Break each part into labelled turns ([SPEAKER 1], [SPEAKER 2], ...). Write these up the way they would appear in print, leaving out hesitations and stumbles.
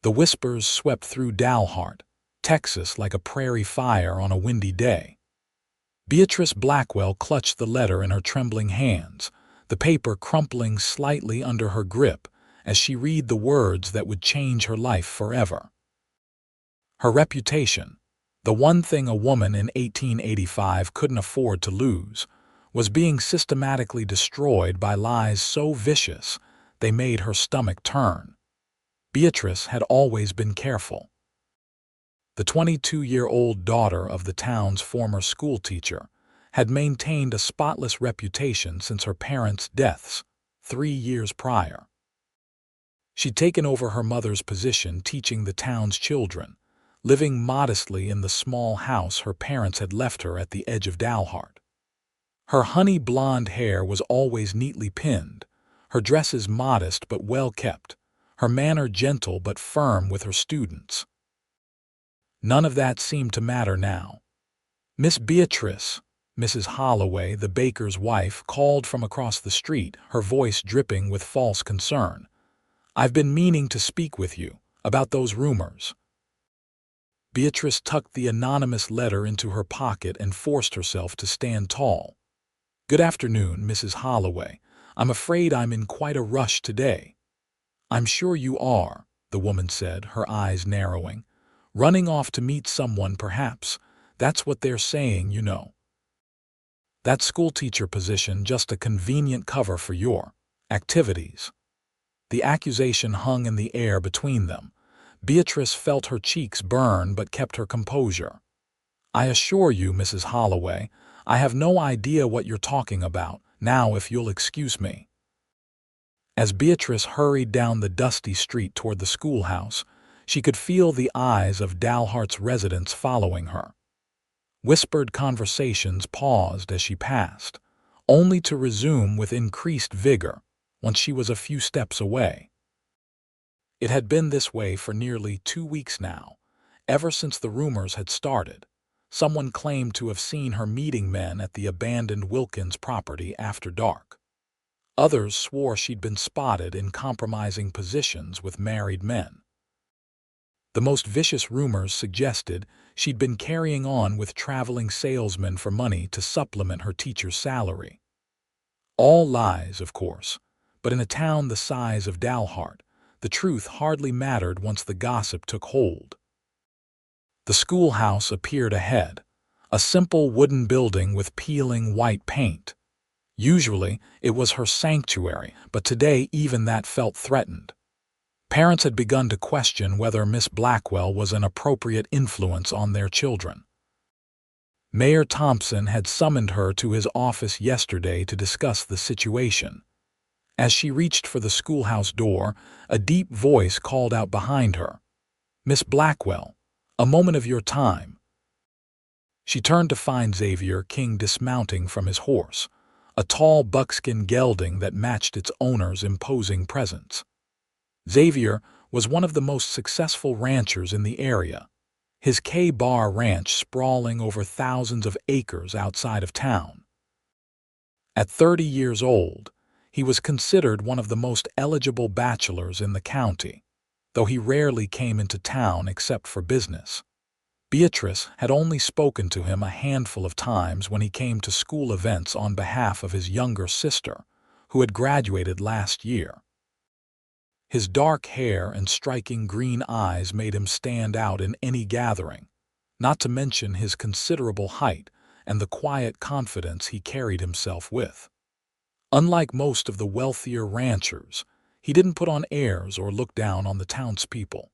[SPEAKER 1] The whispers swept through Dalhart, Texas like a prairie fire on a windy day. Beatrice Blackwell clutched the letter in her trembling hands, the paper crumpling slightly under her grip as she read the words that would change her life forever. Her reputation, the one thing a woman in 1885 couldn't afford to lose, was being systematically destroyed by lies so vicious they made her stomach turn. Beatrice had always been careful. The 22-year-old daughter of the town's former schoolteacher had maintained a spotless reputation since her parents' deaths 3 years prior. She'd taken over her mother's position teaching the town's children, living modestly in the small house her parents had left her at the edge of Dalhart. Her honey blonde hair was always neatly pinned, her dresses modest but well kept, her manner gentle but firm with her students. None of that seemed to matter now. Miss Beatrice, Mrs. Holloway, the baker's wife, called from across the street, her voice dripping with false concern. "I've been meaning to speak with you about those rumors." Beatrice tucked the anonymous letter into her pocket and forced herself to stand tall. "Good afternoon, Mrs. Holloway. I'm afraid I'm in quite a rush today." "I'm sure you are," the woman said, her eyes narrowing. "Running off to meet someone, perhaps. That's what they're saying, you know. That schoolteacher position just a convenient cover for your activities." The accusation hung in the air between them. Beatrice felt her cheeks burn but kept her composure. "I assure you, Mrs. Holloway, I have no idea what you're talking about, now if you'll excuse me." As Beatrice hurried down the dusty street toward the schoolhouse, she could feel the eyes of Dalhart's residents following her. Whispered conversations paused as she passed, only to resume with increased vigor once she was a few steps away. It had been this way for nearly 2 weeks now, ever since the rumors had started. Someone claimed to have seen her meeting men at the abandoned Wilkins property after dark. Others swore she'd been spotted in compromising positions with married men. The most vicious rumors suggested she'd been carrying on with traveling salesmen for money to supplement her teacher's salary. All lies, of course, but in a town the size of Dalhart, the truth hardly mattered once the gossip took hold. The schoolhouse appeared ahead, a simple wooden building with peeling white paint. Usually, it was her sanctuary, but today even that felt threatened. Parents had begun to question whether Miss Blackwell was an appropriate influence on their children. Mayor Thompson had summoned her to his office yesterday to discuss the situation. As she reached for the schoolhouse door, a deep voice called out behind her, "Miss Blackwell, a moment of your time." She turned to find Xavier King dismounting from his horse, a tall buckskin gelding that matched its owner's imposing presence. Xavier was one of the most successful ranchers in the area, his K-Bar ranch sprawling over thousands of acres outside of town. At 30 years old, he was considered one of the most eligible bachelors in the county, though he rarely came into town except for business. Beatrice had only spoken to him a handful of times when he came to school events on behalf of his younger sister, who had graduated last year. His dark hair and striking green eyes made him stand out in any gathering, not to mention his considerable height and the quiet confidence he carried himself with. Unlike most of the wealthier ranchers, he didn't put on airs or look down on the townspeople.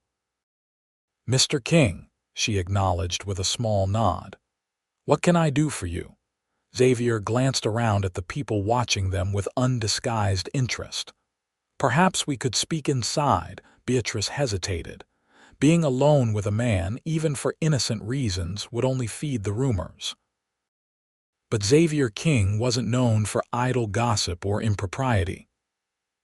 [SPEAKER 1] "Mr. King," she acknowledged with a small nod. "What can I do for you?" Xavier glanced around at the people watching them with undisguised interest. "Perhaps we could speak inside," Beatrice hesitated. Being alone with a man, even for innocent reasons, would only feed the rumors. But Xavier King wasn't known for idle gossip or impropriety.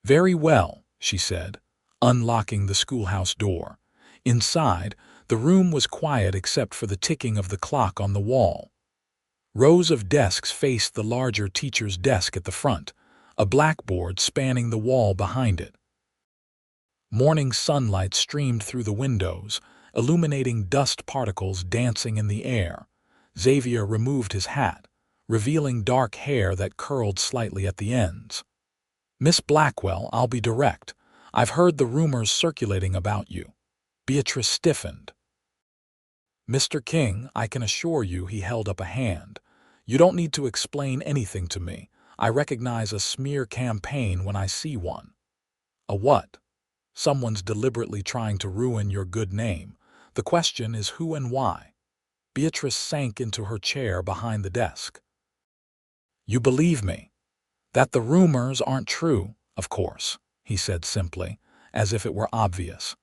[SPEAKER 1] "Very well," she said, unlocking the schoolhouse door. Inside, the room was quiet except for the ticking of the clock on the wall. Rows of desks faced the larger teacher's desk at the front, a blackboard spanning the wall behind it. Morning sunlight streamed through the windows, illuminating dust particles dancing in the air. Xavier removed his hat, revealing dark hair that curled slightly at the ends. "Miss Blackwell, I'll be direct. I've heard the rumors circulating about you." Beatrice stiffened. "Mr. King, I can assure you," he held up a hand. "You don't need to explain anything to me. I recognize a smear campaign when I see one." "A what?" "Someone's deliberately trying to ruin your good name. The question is who and why." Beatrice sank into her chair behind the desk. "You believe me? That the rumors aren't true, of course," he said simply, as if it were obvious.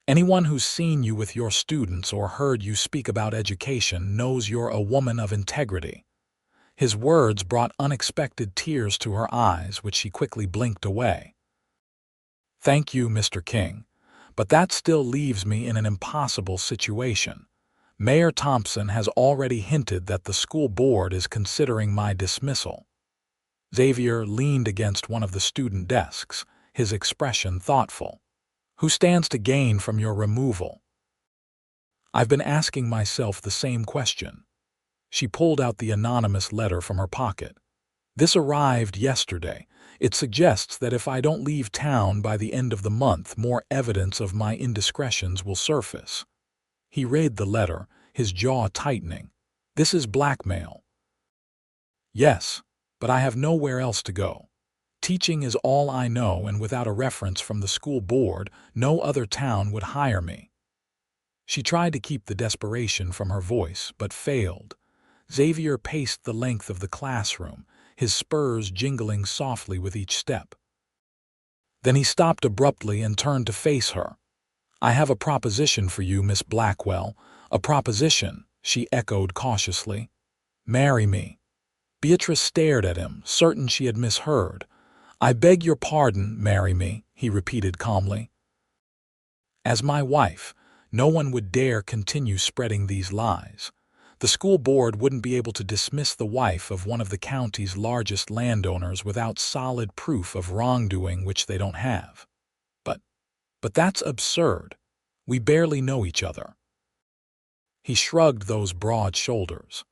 [SPEAKER 1] "Anyone who's seen you with your students or heard you speak about education knows you're a woman of integrity." His words brought unexpected tears to her eyes, which she quickly blinked away. "Thank you, Mr. King, but that still leaves me in an impossible situation. Mayor Thompson has already hinted that the school board is considering my dismissal." Xavier leaned against one of the student desks, his expression thoughtful. "Who stands to gain from your removal?" "I've been asking myself the same question." She pulled out the anonymous letter from her pocket. "This arrived yesterday. It suggests that if I don't leave town by the end of the month, more evidence of my indiscretions will surface." He read the letter, his jaw tightening. "This is blackmail." "Yes, but I have nowhere else to go. Teaching is all I know, and without a reference from the school board, no other town would hire me." She tried to keep the desperation from her voice, but failed. Xavier paced the length of the classroom, his spurs jingling softly with each step. Then he stopped abruptly and turned to face her. "I have a proposition for you, Miss Blackwell." "A proposition?" she echoed cautiously. "Marry me." Beatrice stared at him, certain she had misheard. "I beg your pardon, marry me," he repeated calmly. "As my wife, no one would dare continue spreading these lies. The school board wouldn't be able to dismiss the wife of one of the county's largest landowners without solid proof of wrongdoing, which they don't have. But that's absurd. We barely know each other." He shrugged those broad shoulders.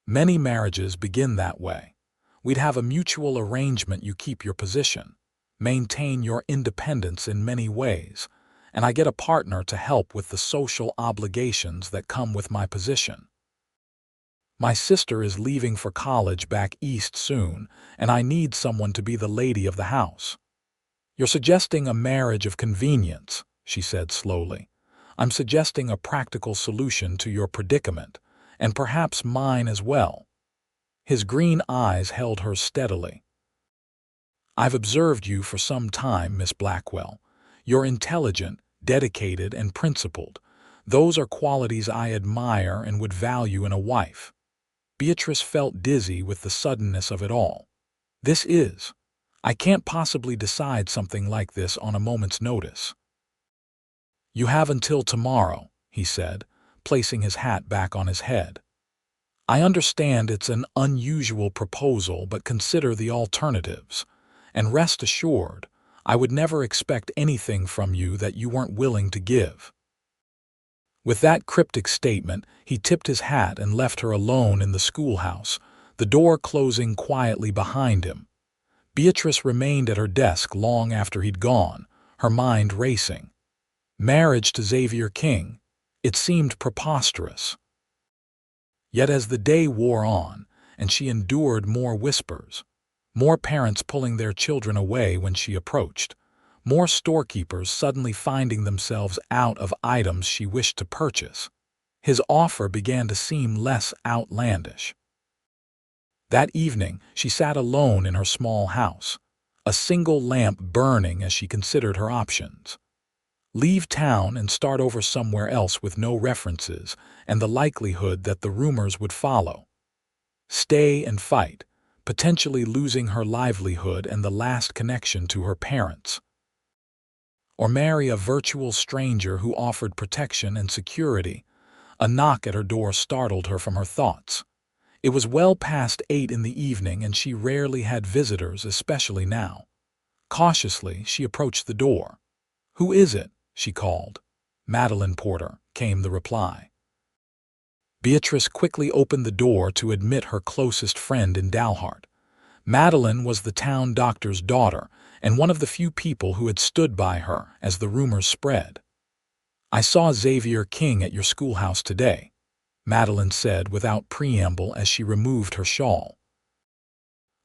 [SPEAKER 1] "Many marriages begin that way. We'd have a mutual arrangement. You keep your position, maintain your independence in many ways, and I get a partner to help with the social obligations that come with my position. My sister is leaving for college back east soon, and I need someone to be the lady of the house." "You're suggesting a marriage of convenience," she said slowly. "I'm suggesting a practical solution to your predicament, and perhaps mine as well." His green eyes held her steadily. "I've observed you for some time, Miss Blackwell. You're intelligent, dedicated, and principled. Those are qualities I admire and would value in a wife." Beatrice felt dizzy with the suddenness of it all. I can't possibly decide something like this on a moment's notice." "You have until tomorrow," he said, placing his hat back on his head. "I understand it's an unusual proposal, but consider the alternatives. And rest assured, I would never expect anything from you that you weren't willing to give." With that cryptic statement, he tipped his hat and left her alone in the schoolhouse, the door closing quietly behind him. Beatrice remained at her desk long after he'd gone, her mind racing. Marriage to Xavier King? It seemed preposterous. Yet as the day wore on, and she endured more whispers, more parents pulling their children away when she approached, more storekeepers suddenly finding themselves out of items she wished to purchase, his offer began to seem less outlandish. That evening, she sat alone in her small house, a single lamp burning as she considered her options. Leave town and start over somewhere else with no references and the likelihood that the rumors would follow. Stay and fight, potentially losing her livelihood and the last connection to her parents. Or marry a virtual stranger who offered protection and security. A knock at her door startled her from her thoughts. It was well past 8 in the evening, and she rarely had visitors, especially now. Cautiously, she approached the door. "Who is it?" she called. "Madeline Porter," came the reply. Beatrice quickly opened the door to admit her closest friend in Dalhart. Madeline was the town doctor's daughter and one of the few people who had stood by her as the rumors spread. "I saw Xavier King at your schoolhouse today," Madeline said without preamble as she removed her shawl.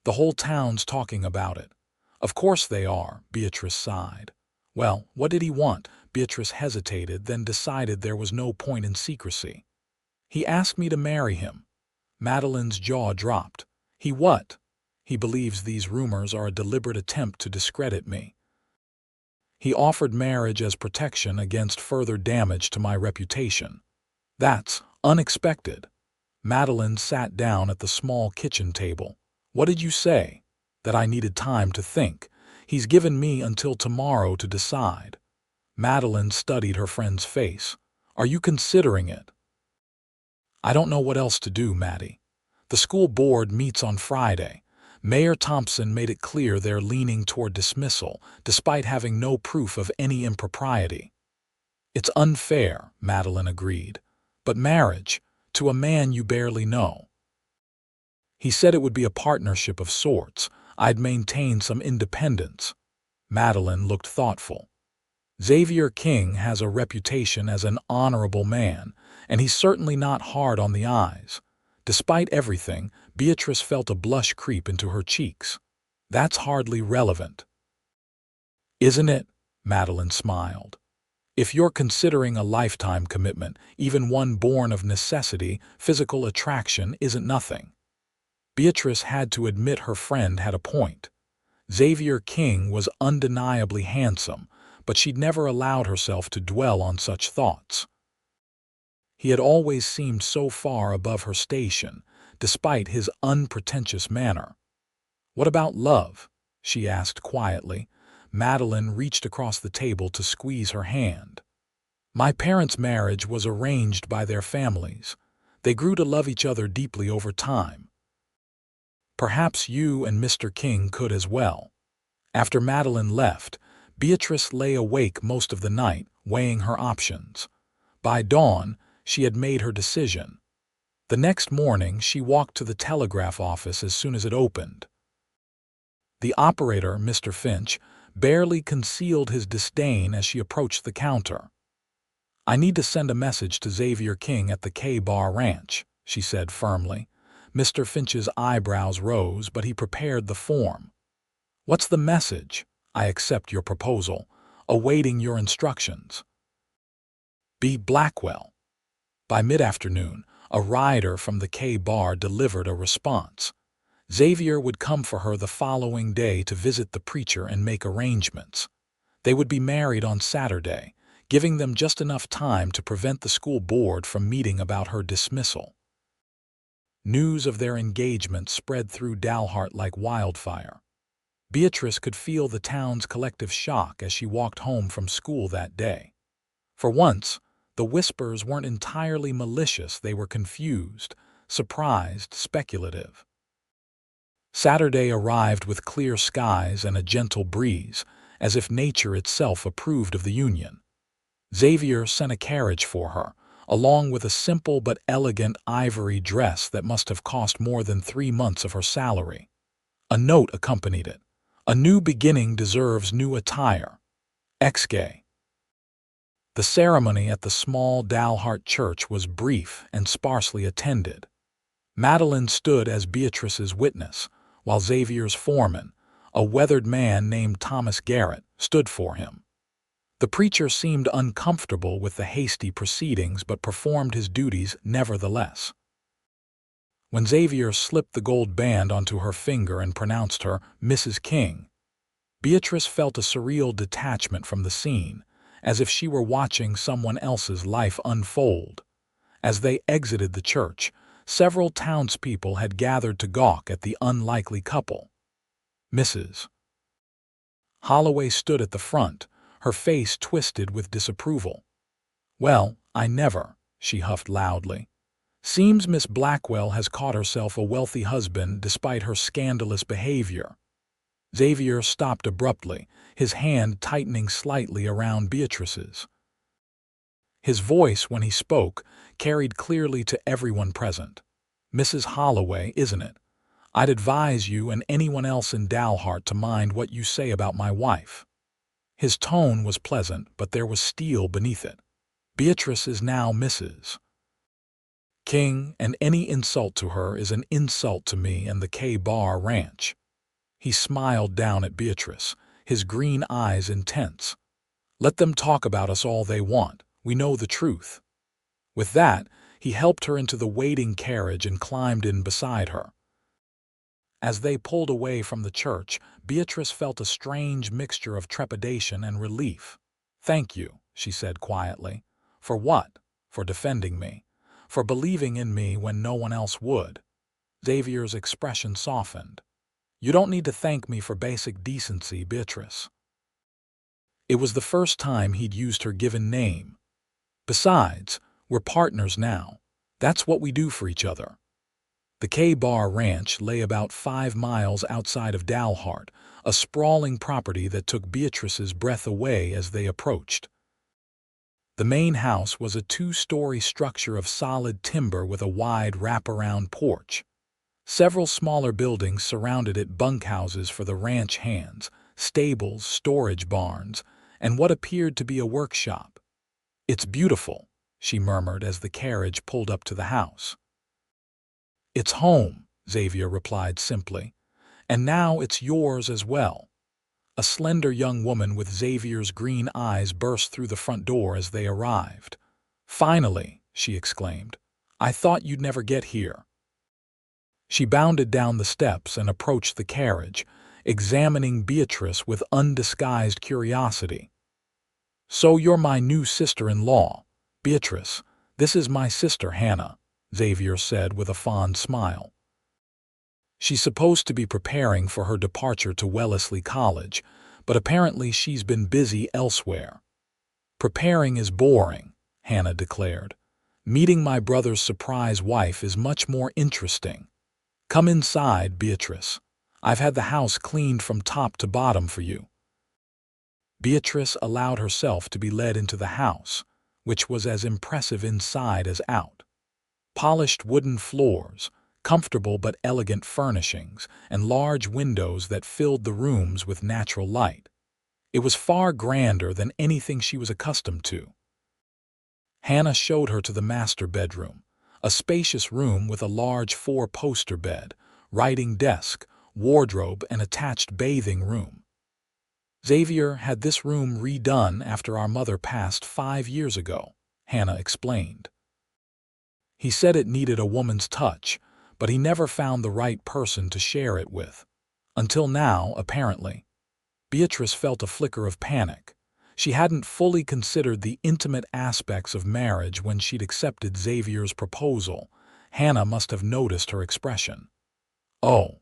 [SPEAKER 1] "The whole town's talking about it." "Of course they are," Beatrice sighed. "Well, what did he want?" Beatrice hesitated, then decided there was no point in secrecy. "He asked me to marry him." Madeline's jaw dropped. "He what?" "He believes these rumors are a deliberate attempt to discredit me. He offered marriage as protection against further damage to my reputation." "That's unexpected." Madeline sat down at the small kitchen table. "What did you say?" "That I needed time to think. He's given me until tomorrow to decide." Madeline studied her friend's face. "Are you considering it?" "I don't know what else to do, Maddie. The school board meets on Friday. Mayor Thompson made it clear they're leaning toward dismissal, despite having no proof of any impropriety." "It's unfair," Madeline agreed. "But marriage, to a man you barely know." "He said it would be a partnership of sorts. I'd maintain some independence." Madeline looked thoughtful. "Xavier King has a reputation as an honorable man, and he's certainly not hard on the eyes." Despite everything, Beatrice felt a blush creep into her cheeks. "That's hardly relevant." "Isn't it?" Madeline smiled. "If you're considering a lifetime commitment, even one born of necessity, physical attraction isn't nothing." Beatrice had to admit her friend had a point. Xavier King was undeniably handsome, but she'd never allowed herself to dwell on such thoughts. He had always seemed so far above her station, despite his unpretentious manner. "What about love?" she asked quietly. Madeline reached across the table to squeeze her hand. "My parents' marriage was arranged by their families. They grew to love each other deeply over time. Perhaps you and Mr. King could as well." After Madeline left, Beatrice lay awake most of the night, weighing her options. By dawn, she had made her decision. The next morning, she walked to the telegraph office as soon as it opened. The operator, Mr. Finch, barely concealed his disdain as she approached the counter. "I need to send a message to Xavier King at the K-Bar Ranch," she said firmly. Mr. Finch's eyebrows rose, but he prepared the form. "What's the message?" "I accept your proposal. Awaiting your instructions. B. Blackwell." By mid-afternoon, a rider from the K-Bar delivered a response. Xavier would come for her the following day to visit the preacher and make arrangements. They would be married on Saturday, giving them just enough time to prevent the school board from meeting about her dismissal. News of their engagement spread through Dalhart like wildfire. Beatrice could feel the town's collective shock as she walked home from school that day. For once, the whispers weren't entirely malicious, they were confused, surprised, speculative. Saturday arrived with clear skies and a gentle breeze, as if nature itself approved of the union. Xavier sent a carriage for her, along with a simple but elegant ivory dress that must have cost more than 3 months of her salary. A note accompanied it. "A new beginning deserves new attire. XG." The ceremony at the small Dalhart church was brief and sparsely attended. Madeline stood as Beatrice's witness, while Xavier's foreman, a weathered man named Thomas Garrett, stood for him. The preacher seemed uncomfortable with the hasty proceedings but performed his duties nevertheless. When Xavier slipped the gold band onto her finger and pronounced her Mrs. King, Beatrice felt a surreal detachment from the scene, as if she were watching someone else's life unfold. As they exited the church, several townspeople had gathered to gawk at the unlikely couple. Mrs. Holloway stood at the front, her face twisted with disapproval. "Well, I never," she huffed loudly. "Seems Miss Blackwell has caught herself a wealthy husband despite her scandalous behavior." Xavier stopped abruptly, his hand tightening slightly around Beatrice's. His voice, when he spoke, carried clearly to everyone present. "Mrs. Holloway, isn't it? I'd advise you and anyone else in Dalhart to mind what you say about my wife." His tone was pleasant, but there was steel beneath it. "Beatrice is now Mrs. King, and any insult to her is an insult to me and the K-Bar Ranch." He smiled down at Beatrice, his green eyes intense. "Let them talk about us all they want. We know the truth." With that, he helped her into the waiting carriage and climbed in beside her. As they pulled away from the church, Beatrice felt a strange mixture of trepidation and relief. "Thank you," she said quietly. "For what? For defending me. For believing in me when no one else would." Xavier's expression softened. "You don't need to thank me for basic decency, Beatrice." It was the first time he'd used her given name. "Besides, we're partners now. That's what we do for each other." The K-Bar Ranch lay about 5 miles outside of Dalhart, a sprawling property that took Beatrice's breath away as they approached. The main house was a 2-story structure of solid timber with a wide wraparound porch. Several smaller buildings surrounded it, bunkhouses for the ranch hands, stables, storage barns, and what appeared to be a workshop. "It's beautiful," she murmured as the carriage pulled up to the house. "It's home," Xavier replied simply. "And now it's yours as well." A slender young woman with Xavier's green eyes burst through the front door as they arrived. "Finally," she exclaimed. "I thought you'd never get here." She bounded down the steps and approached the carriage, examining Beatrice with undisguised curiosity. "So you're my new sister-in-law, Beatrice. This is my sister Hannah," Xavier said with a fond smile. "She's supposed to be preparing for her departure to Wellesley College, but apparently she's been busy elsewhere." "Preparing is boring," Hannah declared. "Meeting my brother's surprise wife is much more interesting. Come inside, Beatrice. I've had the house cleaned from top to bottom for you." Beatrice allowed herself to be led into the house, which was as impressive inside as out. Polished wooden floors, comfortable but elegant furnishings, and large windows that filled the rooms with natural light. It was far grander than anything she was accustomed to. Hannah showed her to the master bedroom, a spacious room with a large 4-poster bed, writing desk, wardrobe, and attached bathing room. "Xavier had this room redone after our mother passed 5 years ago," Hannah explained. "He said it needed a woman's touch, but he never found the right person to share it with. Until now, apparently." Beatrice felt a flicker of panic. She hadn't fully considered the intimate aspects of marriage when she'd accepted Xavier's proposal. Hannah must have noticed her expression. "Oh,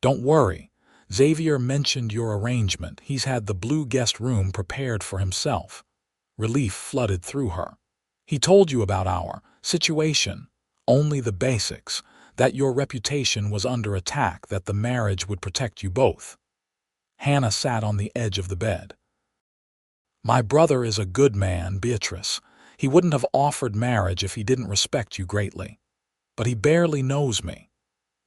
[SPEAKER 1] don't worry. Xavier mentioned your arrangement. He's had the blue guest room prepared for himself." Relief flooded through her. "He told you about our situation, only the basics, that your reputation was under attack, that the marriage would protect you both." Hannah sat on the edge of the bed. "My brother is a good man, Beatrice. He wouldn't have offered marriage if he didn't respect you greatly. But he barely knows me.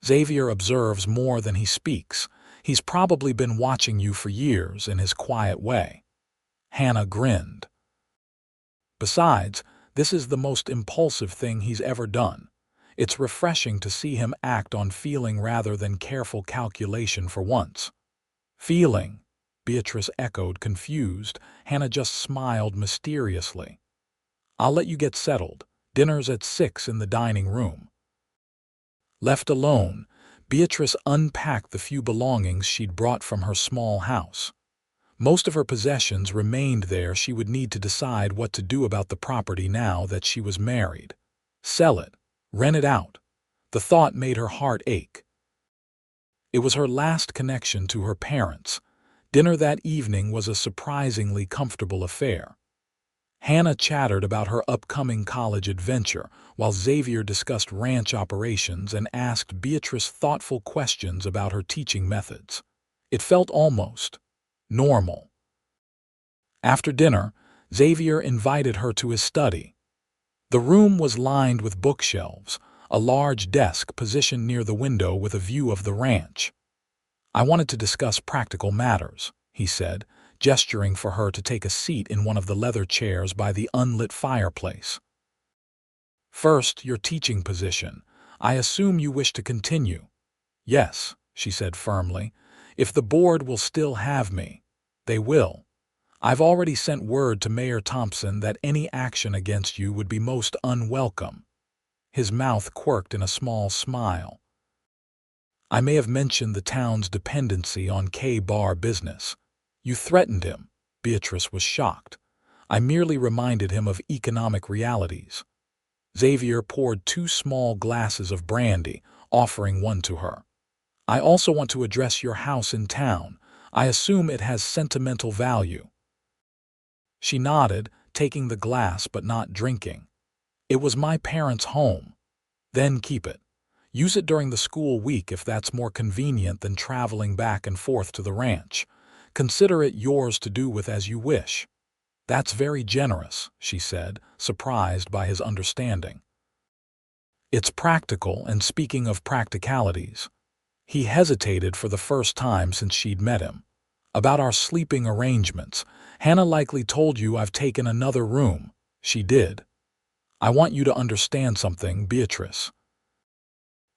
[SPEAKER 1] Xavier observes more than he speaks. He's probably been watching you for years in his quiet way." Hannah grinned. "Besides, this is the most impulsive thing he's ever done. It's refreshing to see him act on feeling rather than careful calculation for once." "Feeling?" Beatrice echoed, confused. Hannah just smiled mysteriously. "I'll let you get settled. Dinner's at 6 in the dining room." Left alone, Beatrice unpacked the few belongings she'd brought from her small house. Most of her possessions remained there. She would need to decide what to do about the property now that she was married. Sell it, rent it out. The thought made her heart ache. It was her last connection to her parents. Dinner that evening was a surprisingly comfortable affair. Hannah chattered about her upcoming college adventure, while Xavier discussed ranch operations and asked Beatrice thoughtful questions about her teaching methods. It felt almost normal. After dinner, Xavier invited her to his study. The room was lined with bookshelves, a large desk positioned near the window with a view of the ranch. "I wanted to discuss practical matters," he said, gesturing for her to take a seat in one of the leather chairs by the unlit fireplace. "First, your teaching position. I assume you wish to continue." "Yes," she said firmly. "If the board will still have me." "They will. I've already sent word to Mayor Thompson that any action against you would be most unwelcome." His mouth quirked in a small smile. "I may have mentioned the town's dependency on K-bar business." "You threatened him." Beatrice was shocked. "I merely reminded him of economic realities." Xavier poured 2 small glasses of brandy, offering one to her. "I also want to address your house in town. I assume it has sentimental value." She nodded, taking the glass but not drinking. "It was my parents' home." "Then keep it. Use it during the school week if that's more convenient than traveling back and forth to the ranch. Consider it yours to do with as you wish." "That's very generous," she said, surprised by his understanding. "It's practical, and speaking of practicalities." He hesitated for the first time since she'd met him. "About our sleeping arrangements. Hannah likely told you I've taken another room." "She did." "I want you to understand something, Beatrice.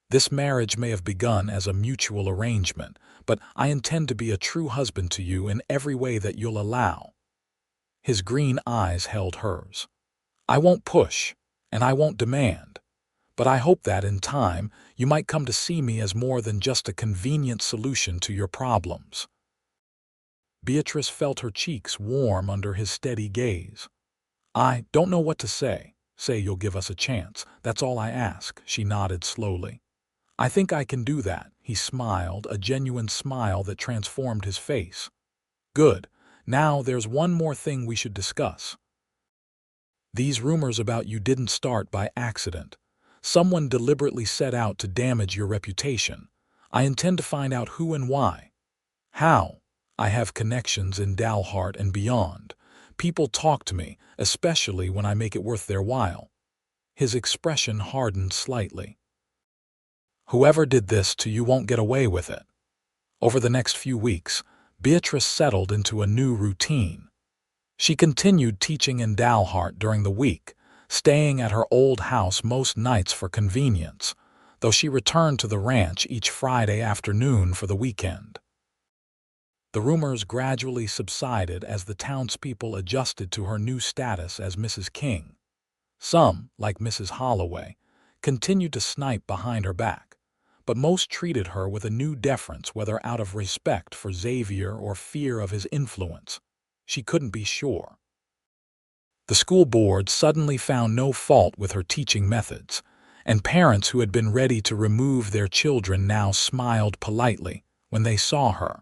[SPEAKER 1] This marriage may have begun as a mutual arrangement, but I intend to be a true husband to you in every way that you'll allow." His green eyes held hers. "I won't push, and I won't demand. But I hope that, in time, you might come to see me as more than just a convenient solution to your problems." Beatrice felt her cheeks warm under his steady gaze. "I don't know what to say. Say you'll give us a chance. That's all I ask," she nodded slowly. "I think I can do that." He smiled, a genuine smile that transformed his face. "Good. Now there's one more thing we should discuss. These rumors about you didn't start by accident. Someone deliberately set out to damage your reputation. I intend to find out who and why." "How?" "I have connections in Dalhart and beyond. People talk to me, especially when I make it worth their while." His expression hardened slightly. "Whoever did this to you won't get away with it." Over the next few weeks, Beatrice settled into a new routine. She continued teaching in Dalhart during the week, staying at her old house most nights for convenience, though she returned to the ranch each Friday afternoon for the weekend. The rumors gradually subsided as the townspeople adjusted to her new status as Mrs. King. Some, like Mrs. Holloway, continued to snipe behind her back, but most treated her with a new deference, whether out of respect for Xavier or fear of his influence. She couldn't be sure. The school board suddenly found no fault with her teaching methods, and parents who had been ready to remove their children now smiled politely when they saw her.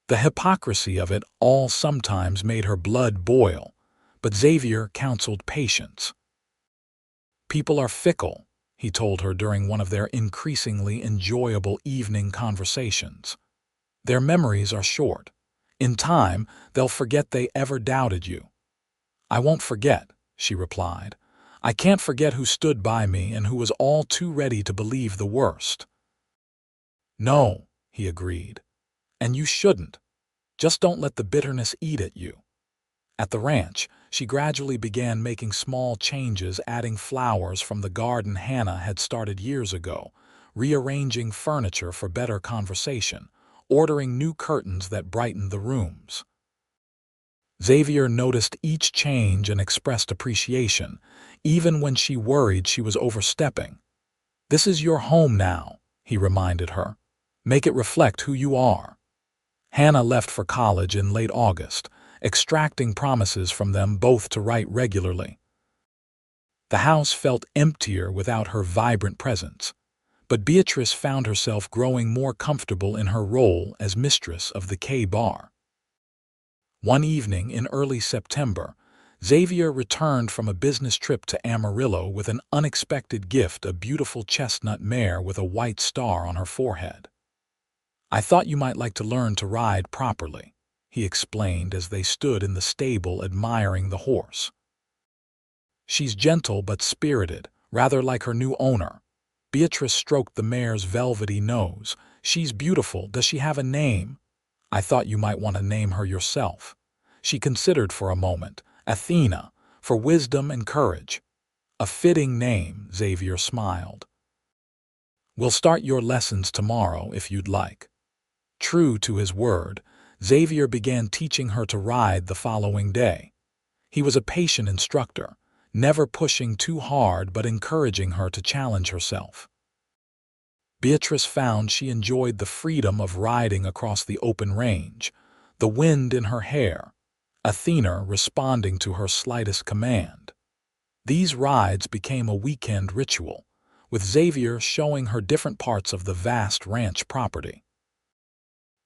[SPEAKER 1] The hypocrisy of it all sometimes made her blood boil, but Xavier counseled patience. "People are fickle," he told her during one of their increasingly enjoyable evening conversations. "Their memories are short. In time, they'll forget they ever doubted you." "I won't forget," she replied. "I can't forget who stood by me and who was all too ready to believe the worst." "No," he agreed. "And you shouldn't. Just don't let the bitterness eat at you." At the ranch, she gradually began making small changes, adding flowers from the garden Hannah had started years ago, rearranging furniture for better conversation, ordering new curtains that brightened the rooms. Xavier noticed each change and expressed appreciation, even when she worried she was overstepping. "This is your home now," he reminded her. "Make it reflect who you are." Hannah left for college in late August, extracting promises from them both to write regularly. The house felt emptier without her vibrant presence, but Beatrice found herself growing more comfortable in her role as mistress of the K-bar. One evening in early September, Xavier returned from a business trip to Amarillo with an unexpected gift: a beautiful chestnut mare with a white star on her forehead. "I thought you might like to learn to ride properly," he explained as they stood in the stable admiring the horse. "She's gentle but spirited, rather like her new owner." Beatrice stroked the mare's velvety nose. "She's beautiful. Does she have a name?" "I thought you might want to name her yourself." She considered for a moment. "Athena, for wisdom and courage." "A fitting name," Xavier smiled. "We'll start your lessons tomorrow if you'd like." True to his word, Xavier began teaching her to ride the following day. He was a patient instructor, never pushing too hard but encouraging her to challenge herself. Beatrice found she enjoyed the freedom of riding across the open range, the wind in her hair, Athena responding to her slightest command. These rides became a weekend ritual, with Xavier showing her different parts of the vast ranch property.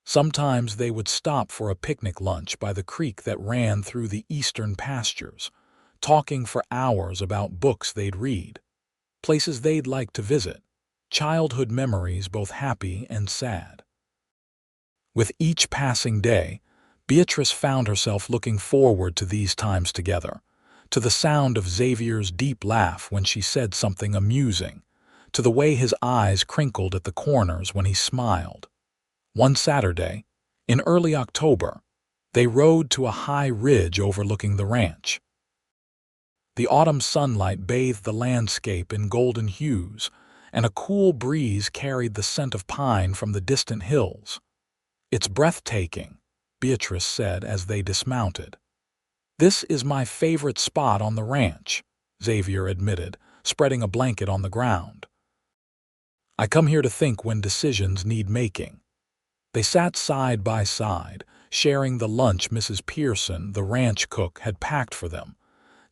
[SPEAKER 1] Sometimes they would stop for a picnic lunch by the creek that ran through the eastern pastures, talking for hours about books they'd read, places they'd like to visit, childhood memories both happy and sad. With each passing day, Beatrice found herself looking forward to these times together, to the sound of Xavier's deep laugh when she said something amusing, to the way his eyes crinkled at the corners when he smiled. One Saturday, in early October, they rode to a high ridge overlooking the ranch. The autumn sunlight bathed the landscape in golden hues, and a cool breeze carried the scent of pine from the distant hills. "It's breathtaking," Beatrice said as they dismounted. "This is my favorite spot on the ranch," Xavier admitted, spreading a blanket on the ground. "I come here to think when decisions need making." They sat side by side, sharing the lunch Mrs. Pearson, the ranch cook, had packed for them.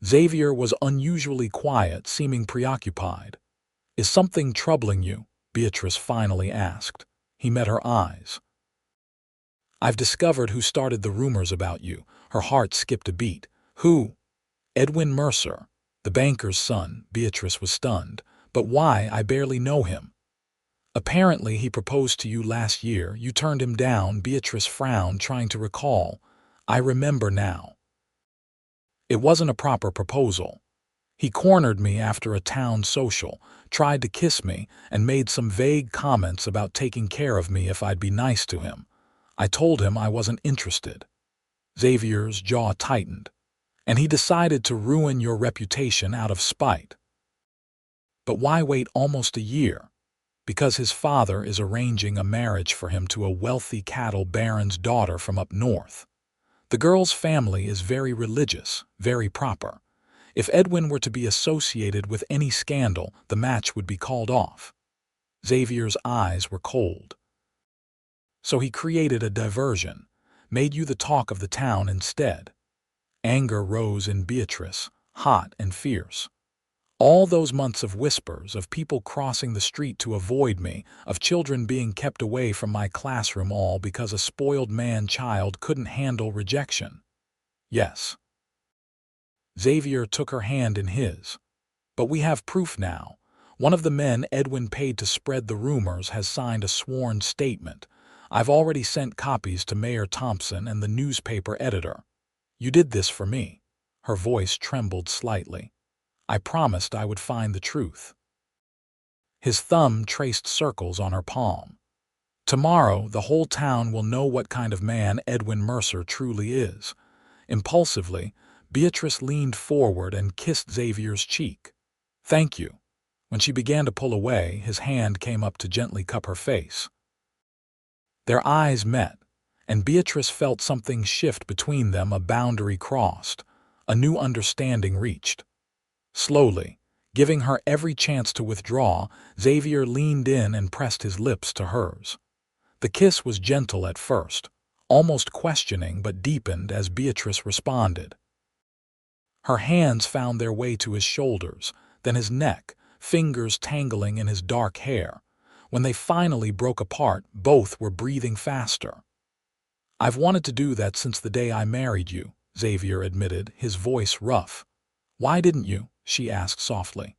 [SPEAKER 1] Xavier was unusually quiet, seeming preoccupied. "Is something troubling you?" Beatrice finally asked. He met her eyes. "I've discovered who started the rumors about you." Her heart skipped a beat. "Who?" "Edwin Mercer, the banker's son." Beatrice was stunned. "But why? I barely know him." "Apparently he proposed to you last year. You turned him down." Beatrice frowned, trying to recall. "I remember now. It wasn't a proper proposal. He cornered me after a town social, tried to kiss me, and made some vague comments about taking care of me if I'd be nice to him. I told him I wasn't interested." Xavier's jaw tightened. "And he decided to ruin your reputation out of spite." "But why wait almost a year?" "Because his father is arranging a marriage for him to a wealthy cattle baron's daughter from up north. The girl's family is very religious, very proper. If Edwin were to be associated with any scandal, the match would be called off." Xavier's eyes were cold. "So he created a diversion, made you the talk of the town instead." Anger rose in Beatrice, hot and fierce. "All those months of whispers, of people crossing the street to avoid me, of children being kept away from my classroom, all because a spoiled man-child couldn't handle rejection." "Yes." Xavier took her hand in his. "But we have proof now. One of the men Edwin paid to spread the rumors has signed a sworn statement. I've already sent copies to Mayor Thompson and the newspaper editor. You did this for me." Her voice trembled slightly. "I promised I would find the truth." His thumb traced circles on her palm. "Tomorrow, the whole town will know what kind of man Edwin Mercer truly is." Impulsively, Beatrice leaned forward and kissed Xavier's cheek. "Thank you." When she began to pull away, his hand came up to gently cup her face. Their eyes met, and Beatrice felt something shift between them, a boundary crossed, a new understanding reached. Slowly, giving her every chance to withdraw, Xavier leaned in and pressed his lips to hers. The kiss was gentle at first, almost questioning, but deepened as Beatrice responded. Her hands found their way to his shoulders, then his neck, fingers tangling in his dark hair. When they finally broke apart, both were breathing faster. "I've wanted to do that since the day I married you," Xavier admitted, his voice rough. "Why didn't you?" she asked softly.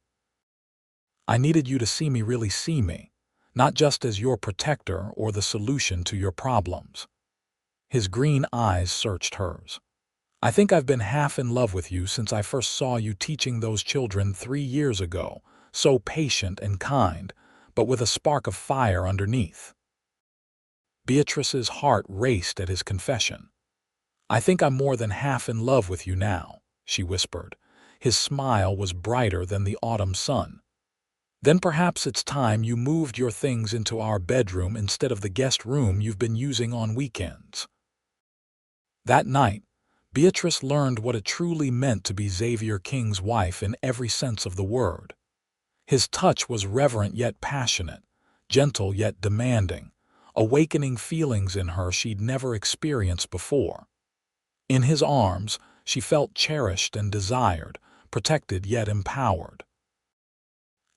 [SPEAKER 1] "I needed you to see me, really see me. not just as your protector or the solution to your problems. His green eyes searched hers. I think I've been half in love with you since I first saw you teaching those children 3 years ago, so patient and kind, but with a spark of fire underneath. Beatrice's heart raced at his confession. I think I'm more than half in love with you now, she whispered. His smile was brighter than the autumn sun. Then perhaps it's time you moved your things into our bedroom instead of the guest room you've been using on weekends. That night, Beatrice learned what it truly meant to be Xavier King's wife in every sense of the word. His touch was reverent yet passionate, gentle yet demanding, awakening feelings in her she'd never experienced before. In his arms, she felt cherished and desired, protected yet empowered.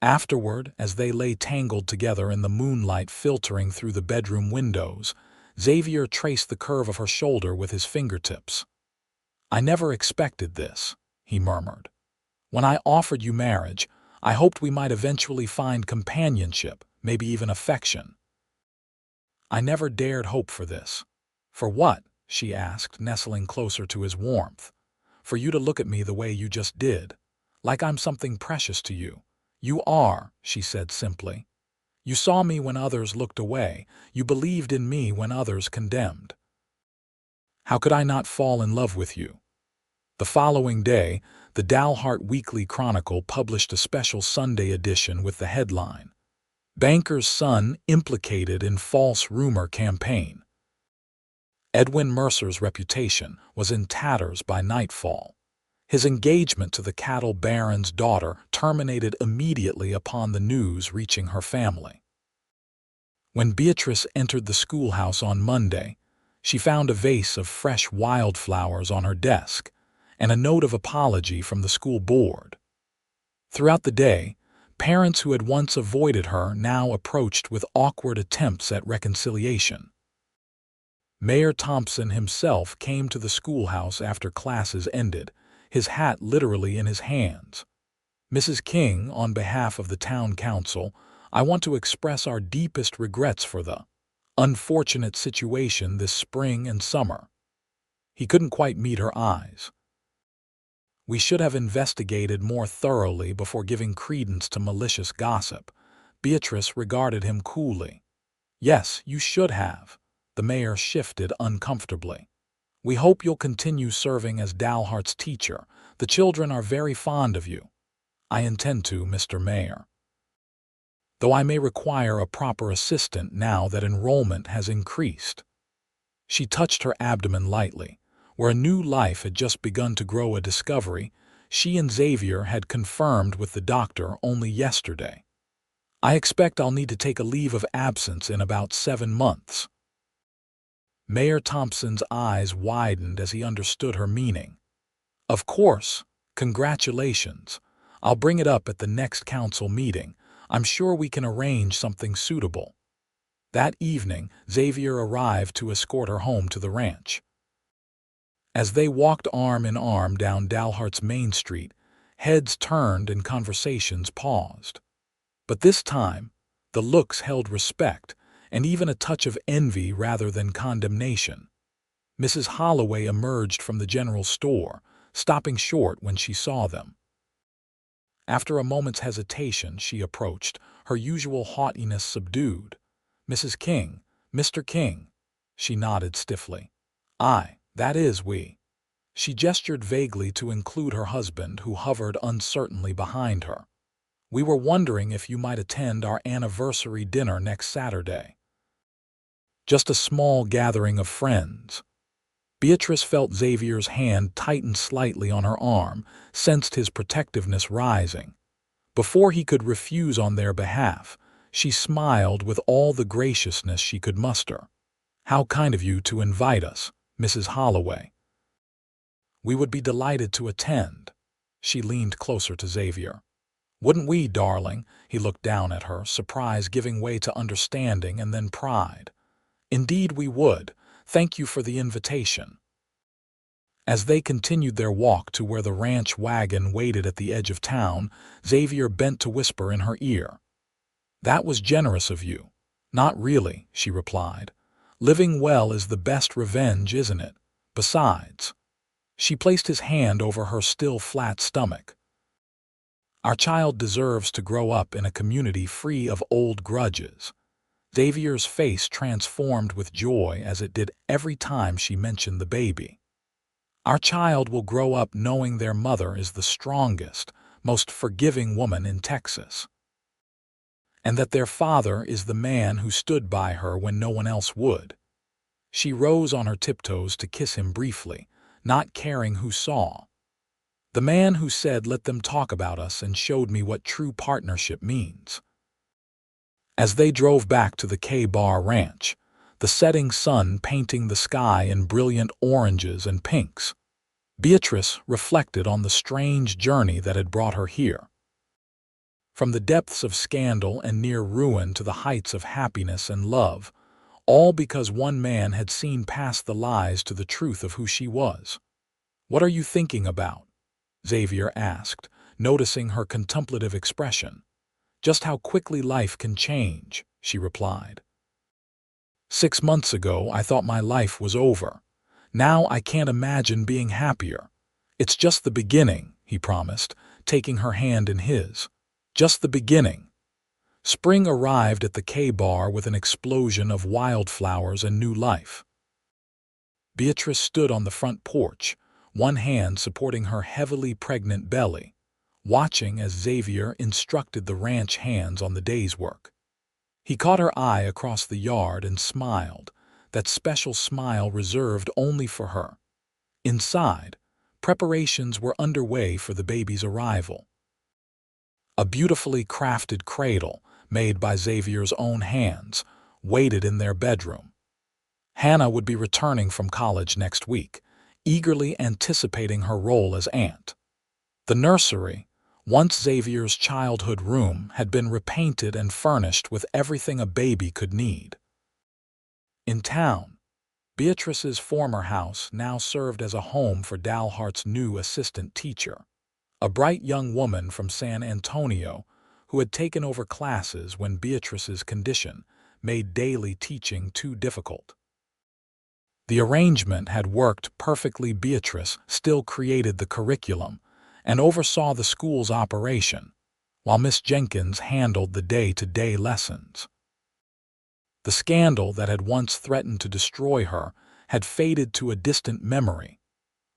[SPEAKER 1] Afterward, as they lay tangled together in the moonlight filtering through the bedroom windows, Xavier traced the curve of her shoulder with his fingertips. I never expected this, he murmured. When I offered you marriage, I hoped we might eventually find companionship, maybe even affection. I never dared hope for this. For what? She asked, nestling closer to his warmth. For you to look at me the way you just did, like I'm something precious to you. You are, she said simply. You saw me when others looked away. You believed in me when others condemned. How could I not fall in love with you? The following day, the Dalhart Weekly Chronicle published a special Sunday edition with the headline, Banker's Son Implicated in False Rumor Campaign. Edwin Mercer's reputation was in tatters by nightfall. His engagement to the cattle baron's daughter terminated immediately upon the news reaching her family. When Beatrice entered the schoolhouse on Monday, she found a vase of fresh wildflowers on her desk and a note of apology from the school board. Throughout the day, parents who had once avoided her now approached with awkward attempts at reconciliation. Mayor Thompson himself came to the schoolhouse after classes ended, his hat literally in his hands. Mrs. King, on behalf of the town council, I want to express our deepest regrets for the unfortunate situation this spring and summer. He couldn't quite meet her eyes. We should have investigated more thoroughly before giving credence to malicious gossip. Beatrice regarded him coolly. Yes, you should have. The mayor shifted uncomfortably. We hope you'll continue serving as Dalhart's teacher. The children are very fond of you. I intend to, Mr. Mayor. Though I may require a proper assistant now that enrollment has increased. She touched her abdomen lightly. Where a new life had just begun to grow, a discovery she and Xavier had confirmed with the doctor only yesterday. I expect I'll need to take a leave of absence in about 7 months. Mayor Thompson's eyes widened as he understood her meaning. Of course, congratulations. I'll bring it up at the next council meeting. I'm sure we can arrange something suitable. That evening, Xavier arrived to escort her home to the ranch. As they walked arm in arm down Dalhart's Main Street, heads turned and conversations paused. But this time, the looks held respect and even a touch of envy rather than condemnation. Mrs. Holloway emerged from the general store, stopping short when she saw them. After a moment's hesitation, she approached, her usual haughtiness subdued. Mrs. King, Mr. King. She nodded stiffly. Aye. That is, we. She gestured vaguely to include her husband, who hovered uncertainly behind her. We were wondering if you might attend our anniversary dinner next Saturday. Just a small gathering of friends. Beatrice felt Xavier's hand tighten slightly on her arm, sensed his protectiveness rising. Before he could refuse on their behalf, she smiled with all the graciousness she could muster. How kind of you to invite us, Mrs. Holloway. We would be delighted to attend. She leaned closer to Xavier. Wouldn't we, darling? He looked down at her, surprise giving way to understanding and then pride. Indeed we would. Thank you for the invitation. As they continued their walk to where the ranch wagon waited at the edge of town, Xavier bent to whisper in her ear. "That was generous of you." "Not really," she replied. "Living well is the best revenge, isn't it? Besides," she placed his hand over her still flat stomach, "our child deserves to grow up in a community free of old grudges." Xavier's face transformed with joy as it did every time she mentioned the baby. "Our child will grow up knowing their mother is the strongest, most forgiving woman in Texas, and that their father is the man who stood by her when no one else would." She rose on her tiptoes to kiss him briefly, not caring who saw. "The man who said, 'Let them talk about us,' and showed me what true partnership means." As they drove back to the K-Bar Ranch, the setting sun painting the sky in brilliant oranges and pinks, Beatrice reflected on the strange journey that had brought her here. From the depths of scandal and near ruin to the heights of happiness and love, all because one man had seen past the lies to the truth of who she was. "What are you thinking about?" Xavier asked, noticing her contemplative expression. "Just how quickly life can change," she replied. "6 months ago, I thought my life was over. Now I can't imagine being happier." "It's just the beginning," he promised, taking her hand in his. "Just the beginning." Spring arrived at the K-Bar with an explosion of wildflowers and new life. Beatrice stood on the front porch, one hand supporting her heavily pregnant belly, watching as Xavier instructed the ranch hands on the day's work. He caught her eye across the yard and smiled, that special smile reserved only for her. Inside, preparations were underway for the baby's arrival. A beautifully crafted cradle, made by Xavier's own hands, waited in their bedroom. Hannah would be returning from college next week, eagerly anticipating her role as aunt. The nursery, once Xavier's childhood room, had been repainted and furnished with everything a baby could need. In town, Beatrice's former house now served as a home for Dalhart's new assistant teacher, a bright young woman from San Antonio who had taken over classes when Beatrice's condition made daily teaching too difficult. The arrangement had worked perfectly. Beatrice still created the curriculum and oversaw the school's operation, while Miss Jenkins handled the day-to-day lessons. The scandal that had once threatened to destroy her had faded to a distant memory,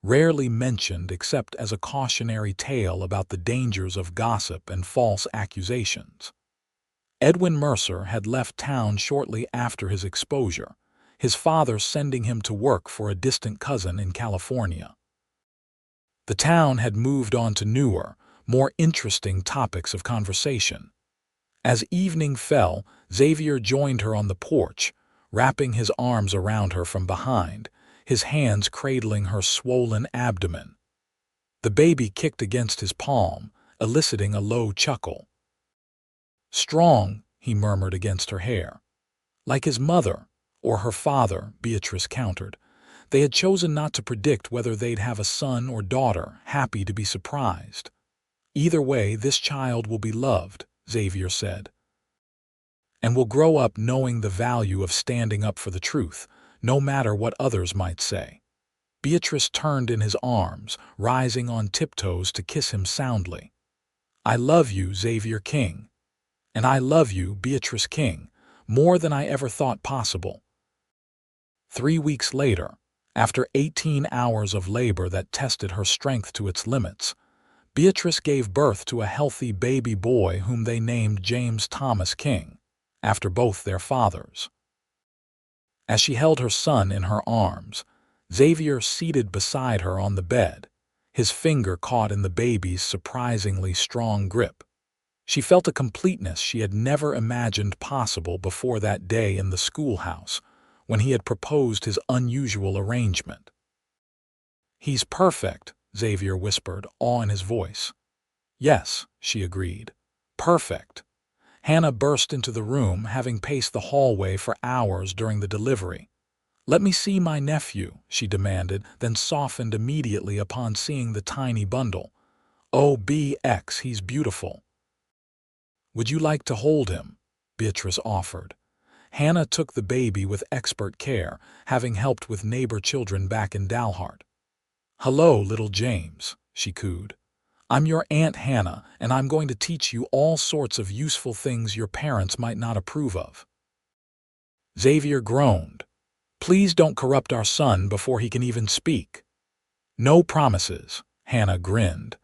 [SPEAKER 1] rarely mentioned except as a cautionary tale about the dangers of gossip and false accusations. Edwin Mercer had left town shortly after his exposure, his father sending him to work for a distant cousin in California. The town had moved on to newer, more interesting topics of conversation. As evening fell, Xavier joined her on the porch, wrapping his arms around her from behind, his hands cradling her swollen abdomen. The baby kicked against his palm, eliciting a low chuckle. "Strong," he murmured against her hair. "Like his mother, or her father," Beatrice countered. They had chosen not to predict whether they'd have a son or daughter, happy to be surprised. "Either way, this child will be loved," Xavier said, "and will grow up knowing the value of standing up for the truth, no matter what others might say." Beatrice turned in his arms, rising on tiptoes to kiss him soundly. "I love you, Xavier King. And I love you, Beatrice King, more than I ever thought possible." 3 weeks later, after 18 hours of labor that tested her strength to its limits, Beatrice gave birth to a healthy baby boy whom they named James Thomas King, after both their fathers. As she held her son in her arms, Xavier seated beside her on the bed, his finger caught in the baby's surprisingly strong grip. She felt a completeness she had never imagined possible before that day in the schoolhouse, when he had proposed his unusual arrangement. "He's perfect," Xavier whispered, awe in his voice. "Yes," she agreed. "Perfect." Hannah burst into the room, having paced the hallway for hours during the delivery. "Let me see my nephew," she demanded, then softened immediately upon seeing the tiny bundle. "Oh, BX, he's beautiful." "Would you like to hold him?" Beatrice offered. Hannah took the baby with expert care, having helped with neighbor children back in Dalhart. "Hello, little James," she cooed. "I'm your Aunt Hannah, and I'm going to teach you all sorts of useful things your parents might not approve of." Xavier groaned. "Please don't corrupt our son before he can even speak." "No promises," Hannah grinned.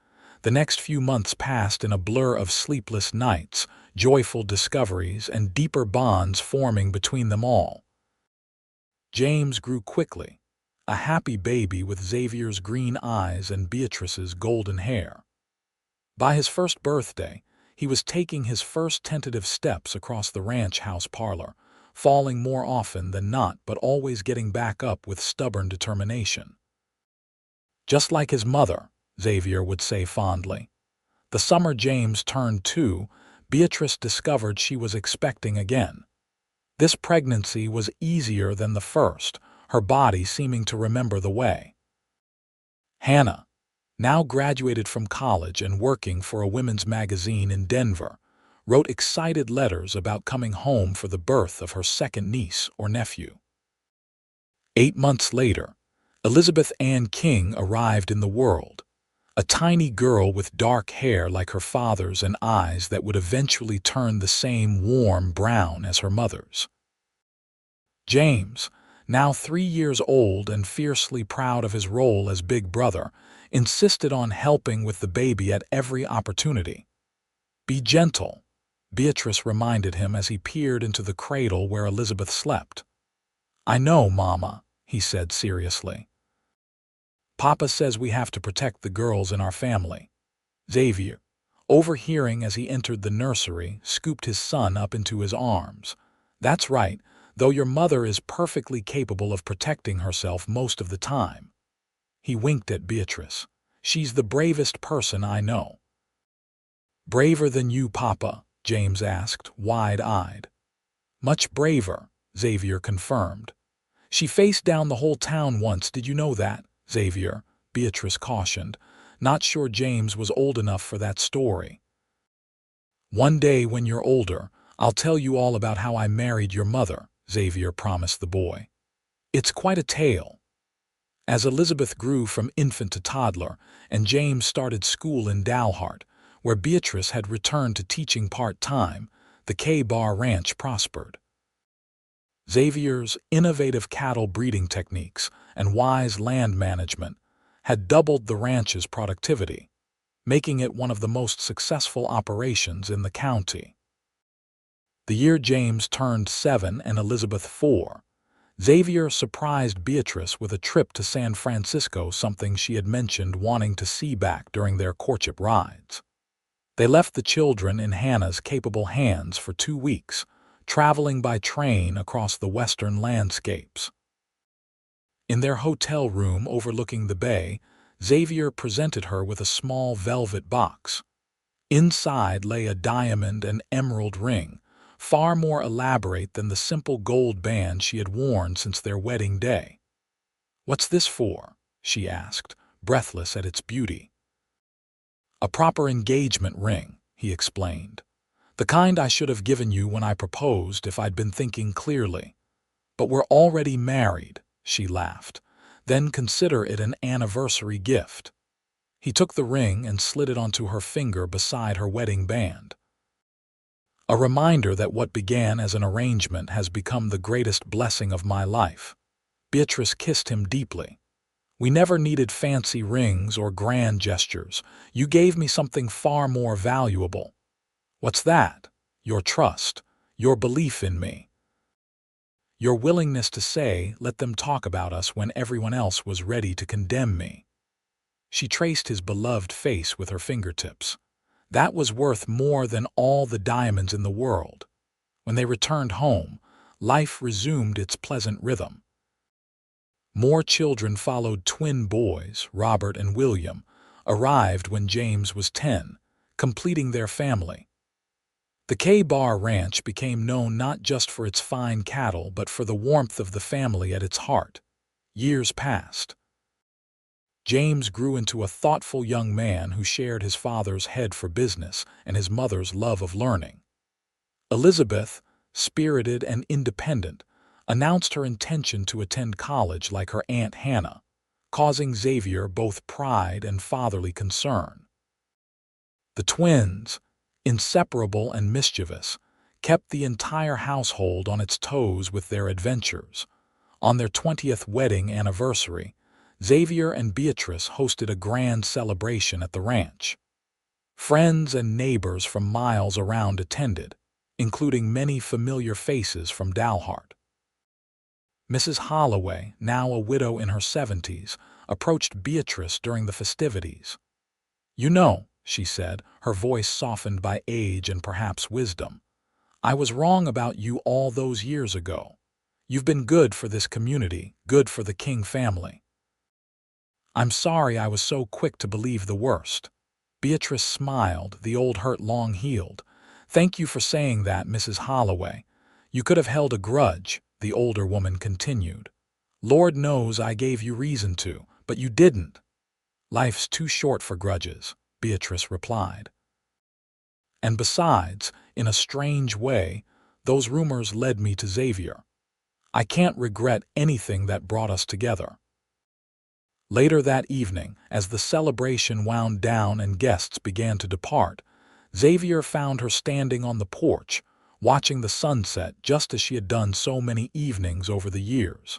[SPEAKER 1] The next few months passed in a blur of sleepless nights, joyful discoveries, and deeper bonds forming between them all. James grew quickly, a happy baby with Xavier's green eyes and Beatrice's golden hair. By his first birthday, he was taking his first tentative steps across the ranch house parlor, falling more often than not but always getting back up with stubborn determination. "Just like his mother," Xavier would say fondly. The summer James turned 2, Beatrice discovered she was expecting again. This pregnancy was easier than the first, her body seeming to remember the way. Hannah, now graduated from college and working for a women's magazine in Denver, wrote excited letters about coming home for the birth of her second niece or nephew. 8 months later, Elizabeth Ann King arrived in the world, a tiny girl with dark hair like her father's and eyes that would eventually turn the same warm brown as her mother's. James, now 3 years old and fiercely proud of his role as big brother, insisted on helping with the baby at every opportunity. "Be gentle," Beatrice reminded him as he peered into the cradle where Elizabeth slept. "I know, Mama," he said seriously. "Papa says we have to protect the girls in our family." Xavier, overhearing as he entered the nursery, scooped his son up into his arms. "That's right, though your mother is perfectly capable of protecting herself most of the time." He winked at Beatrice. "She's the bravest person I know." "Braver than you, Papa?" James asked, wide-eyed. "Much braver," Xavier confirmed. "She faced down the whole town once, did you know that, Xavier?" Beatrice cautioned, not sure James was old enough for that story. "One day when you're older, I'll tell you all about how I married your mother," Xavier promised the boy. "It's quite a tale." As Elizabeth grew from infant to toddler, and James started school in Dalhart, where Beatrice had returned to teaching part-time, the K-Bar Ranch prospered. Xavier's innovative cattle breeding techniques and wise land management had doubled the ranch's productivity, making it one of the most successful operations in the county. The year James turned 7 and Elizabeth 4, Xavier surprised Beatrice with a trip to San Francisco, something she had mentioned wanting to see back during their courtship rides. They left the children in Hannah's capable hands for 2 weeks, traveling by train across the western landscapes. In their hotel room overlooking the bay, Xavier presented her with a small velvet box. Inside lay a diamond and emerald ring, far more elaborate than the simple gold band she had worn since their wedding day. "What's this for?" she asked, breathless at its beauty. "A proper engagement ring," he explained. "The kind I should have given you when I proposed if I'd been thinking clearly. But we're already married," she laughed. "Then consider it an anniversary gift." He took the ring and slid it onto her finger beside her wedding band. "A reminder that what began as an arrangement has become the greatest blessing of my life." Beatrice kissed him deeply. "We never needed fancy rings or grand gestures. You gave me something far more valuable." "What's that?" "Your trust, your belief in me. Your willingness to say, 'Let them talk about us,' when everyone else was ready to condemn me." She traced his beloved face with her fingertips. "That was worth more than all the diamonds in the world." When they returned home, life resumed its pleasant rhythm. More children followed. Twin boys, Robert and William, arrived when James was 10, completing their family. The K-Bar Ranch became known not just for its fine cattle but for the warmth of the family at its heart. Years passed. James grew into a thoughtful young man who shared his father's head for business and his mother's love of learning. Elizabeth, spirited and independent, announced her intention to attend college like her Aunt Hannah, causing Xavier both pride and fatherly concern. The twins, inseparable and mischievous, kept the entire household on its toes with their adventures. On their 20th wedding anniversary, Xavier and Beatrice hosted a grand celebration at the ranch. Friends and neighbors from miles around attended, including many familiar faces from Dalhart. Mrs. Holloway, now a widow in her 70s, approached Beatrice during the festivities. "You know," she said, her voice softened by age and perhaps wisdom, "I was wrong about you all those years ago. You've been good for this community, good for the King family. I'm sorry I was so quick to believe the worst." Beatrice smiled, the old hurt long healed. "Thank you for saying that, Mrs. Holloway. You could have held a grudge," the older woman continued. "Lord knows I gave you reason to, but you didn't." "Life's too short for grudges," Beatrice replied. "And besides, in a strange way, those rumors led me to Xavier. I can't regret anything that brought us together." Later that evening, as the celebration wound down and guests began to depart, Xavier found her standing on the porch, watching the sunset just as she had done so many evenings over the years.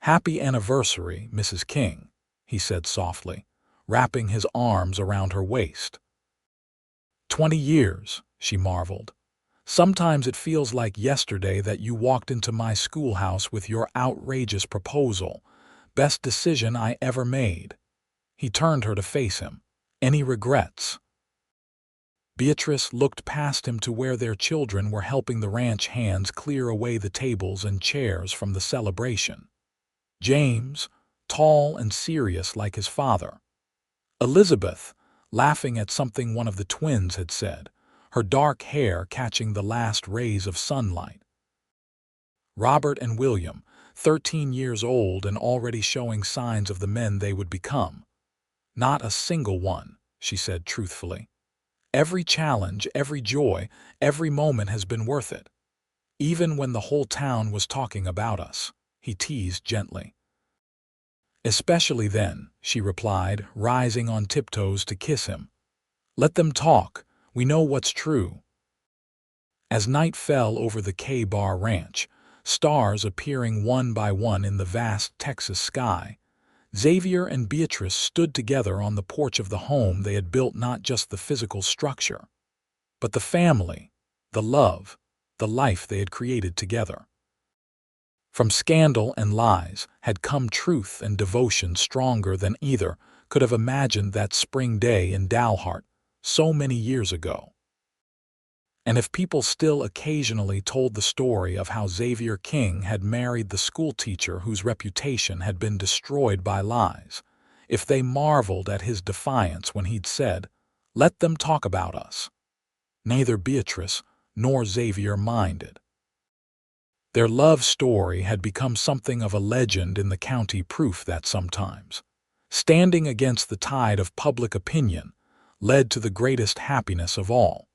[SPEAKER 1] "Happy anniversary, Mrs. King," he said softly, wrapping his arms around her waist. 20 years, she marveled. "Sometimes it feels like yesterday that you walked into my schoolhouse with your outrageous proposal. Best decision I ever made." He turned her to face him. "Any regrets?" Beatrice looked past him to where their children were helping the ranch hands clear away the tables and chairs from the celebration. James, tall and serious like his father. Elizabeth, laughing at something one of the twins had said, her dark hair catching the last rays of sunlight. Robert and William, 13 years old and already showing signs of the men they would become. "Not a single one," she said truthfully. "Every challenge, every joy, every moment has been worth it. Even when the whole town was talking about us," he teased gently. "Especially then," she replied, rising on tiptoes to kiss him. "Let them talk. We know what's true." As night fell over the K-Bar Ranch, stars appearing one by one in the vast Texas sky, Xavier and Beatrice stood together on the porch of the home they had built, not just the physical structure, but the family, the love, the life they had created together. From scandal and lies had come truth and devotion stronger than either could have imagined that spring day in Dalhart so many years ago. And if people still occasionally told the story of how Xavier King had married the schoolteacher whose reputation had been destroyed by lies, if they marveled at his defiance when he'd said, "Let them talk about us," neither Beatrice nor Xavier minded. Their love story had become something of a legend in the county, proof that sometimes, standing against the tide of public opinion, led to the greatest happiness of all.